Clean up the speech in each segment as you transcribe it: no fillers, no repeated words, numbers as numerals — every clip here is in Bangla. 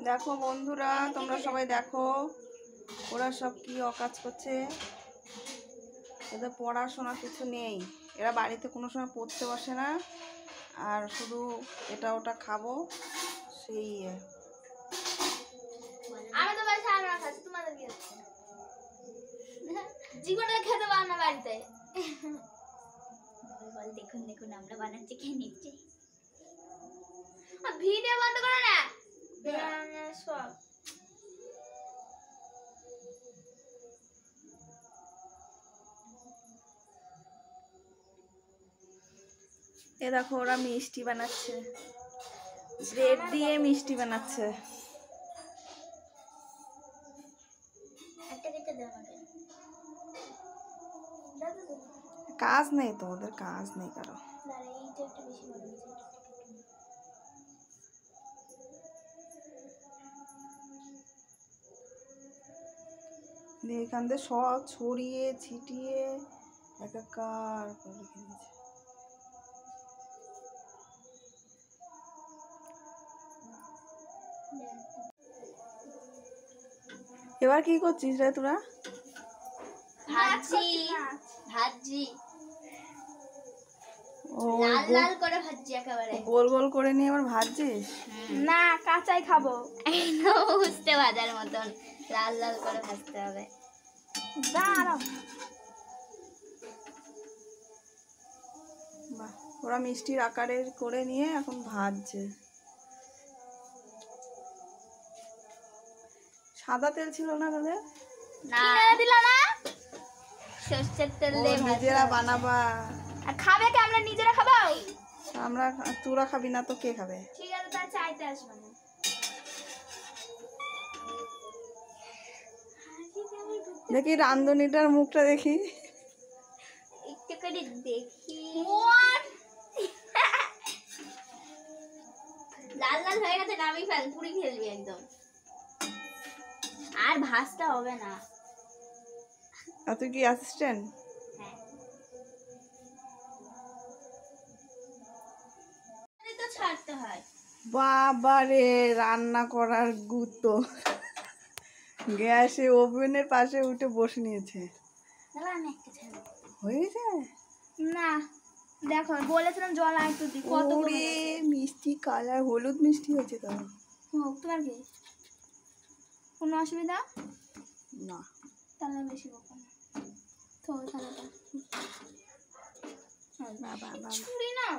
দেখো বন্ধুরা, তোমরা সবাই দেখো ওরা সব কি অকাজ করছে। এদের পড়াশোনা কিছু নেই, এরা বাড়িতে কোনো সময় পড়তে বসে না, আর শুধু এটা ওটা খাবো সেই আমি তো বাসা আমরা খাচ্ছি, তোমাদের কি হচ্ছে? জীবনে খেতে পার না বাড়িতে। বল দেখুন দেখুন আমরা বানাচ্ছি, খেয়ে নিচ্ছি। ভিডিও বন্ধ করো না। সব এ দেখো ওরা মিষ্টি বানাচ্ছে, ব্রেড দিয়ে মিষ্টি বানাচ্ছে। কাজ নেই তো, ওদের কাজ নেই কারো। এখান থেকে সব ছড়িয়ে ছিটিয়ে একাকার করে রেখে দিয়েছে। এবার কি করছিস রে তোরা? ভাজি ভাজি লাল লাল করে ভাজি, একেবারে গোল গোল করে নিয়ে আবার ভাজছিস? না, কাঁচাই খাবো। একদম উস্তে ভাজার মতন লাল লাল করে ভাজতে হবে। দাঁড়াও, বাহ, ওরা মিষ্টির আকারের করে নিয়ে এখন ভাজছে। সাদা তেল ছিল না তাদের? না দিলা না, সরষের তেল দিয়ে নিজেরা বানাবা। আর খাবে কি? আমরা নিজেরা খাবো। আমরা, তোরা খাবি না তো কে খাবে? ঠিক আছে, তাই চাইতে আসবো না। দেখি রান্ধনিটার মুখটা দেখি, একটু করে দেখি। লাল লাল হয়ে গেছে, নামি ফেল, পুরি খেলবি একদম। আর ভাজটা হবে না। আর তুই কি অ্যাসিস্ট্যান্ট? হ্যাঁ, তো ছাড়তে হয়। বাবারে, রান্না করার গুতো গ্যাসে ওভেনের পাশে উঠে বসে নিয়েছে। আমি একটা ছাড়বো। হয়েছে না, দেখো বলেছিলাম জল আর একটু দিই। কত ওরে মিষ্টি কালার, হলুদ মিষ্টি হয়েছে তো। হোক, তোমার কি কোনো অসুবিধা? না, তাহলে বেশি বকো না তো। থালাটা ছুরি নাও।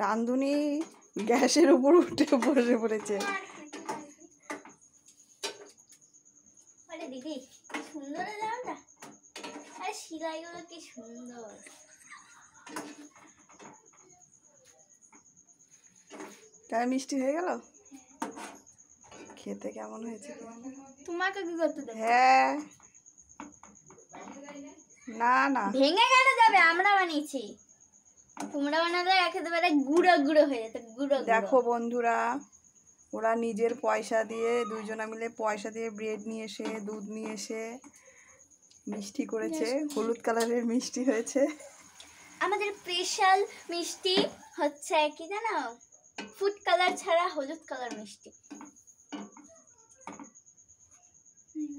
রাঁধুনি গ্যাসের উপর উঠে বসে পড়েছে। আরে দিদি, সুন্দর জামাটা। আরে সেলাইগুলো কি সুন্দর। তাই মিষ্টি হয়ে গেল, খেতে কেমন হয়েছে? তোমাকে কি করতে দেব? হ্যাঁ, না না, ভেঙে গেলে যাবে, আমরা বানিয়েছি। তোমরা বানালে একেবারে গুঁড়ো গুঁড়ো হয়ে যেত, গুঁড়ো। দেখো বন্ধুরা, ওরা নিজের পয়সা দিয়ে, দুইজনা মিলে পয়সা দিয়ে ব্রেড নিয়ে এসে, দুধ নিয়ে এসে মিষ্টি করেছে। হলুদ কালারের মিষ্টি হয়েছে। আমাদের স্পেশাল মিষ্টি হচ্ছে কি জানো? ফুড কালার ছাড়া হলুদ কালার মিষ্টি।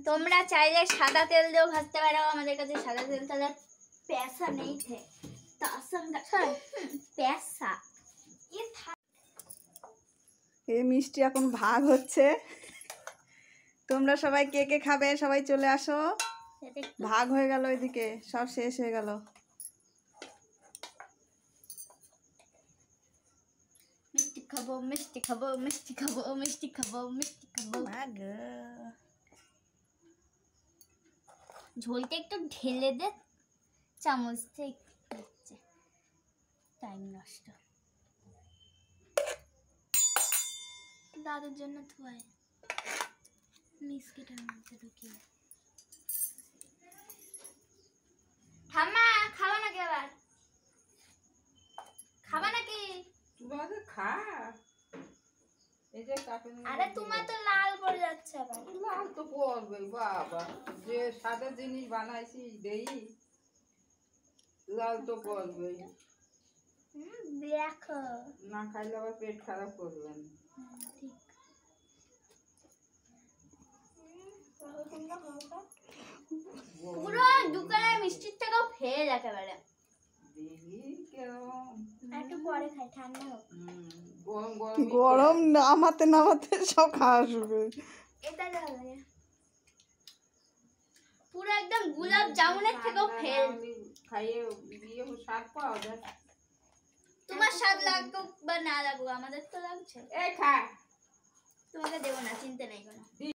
তোমরা চাইলে সাদা তেল দিয়েও ভাজতে পারো, আমাদের কাছে সাদা তেল তাহলে पैसा नहीं थे तो पैसा। এই মিষ্টি এখন ভাগ হচ্ছে। তোমরা সবাই কে কে খাবে সবাই চলে আসো। ভাগ হয়ে গেল, ওইদিকে সব শেষ হয়ে গেল। মিষ্টি খাবো, মিষ্টি খাবো, মিষ্টি খাবো, মিষ্টি খাবো, মিষ্টি খাবো। ঝোলটা একটু ঢেলে দে চামচ থেকে, টাইম নষ্ট। দাদুর জন্য ধোয়াই মিষ্টিটার মধ্যে ঢুকিয়ে। ঠাম্মা খাওয়া নাকি? আবার খাবা নাকি? খা। আরে তোমার তো লাল পড়ে যাচ্ছে। আবার লাল তো পড়বে বাবা, যে সাদা জিনিস বানাইছি দেই লাল তো পড়বে। দেখো না খাইলে আবার পেট খারাপ করবেন। ঠিক পুরো দোকানের মিষ্টির থেকেও ফেল একেবারে। দেখি কেরম। একটু পরে খাই, ঠান্ডা হোক। গরম গরম গরম নামাতে নামাতে সব খাওয়া শুরু। এটা ভালো লাগে। পুরো একদম গোলাপ জামুনের থেকেও ফেল। খাইয়ে দিয়ে স্বাদ পাওয়া যায়। তোমার স্বাদ লাগুক বা না লাগুক, আমাদের তো লাগছে। এই খা। তোমাকে দেবো না, চিন্তা নেই কোনো।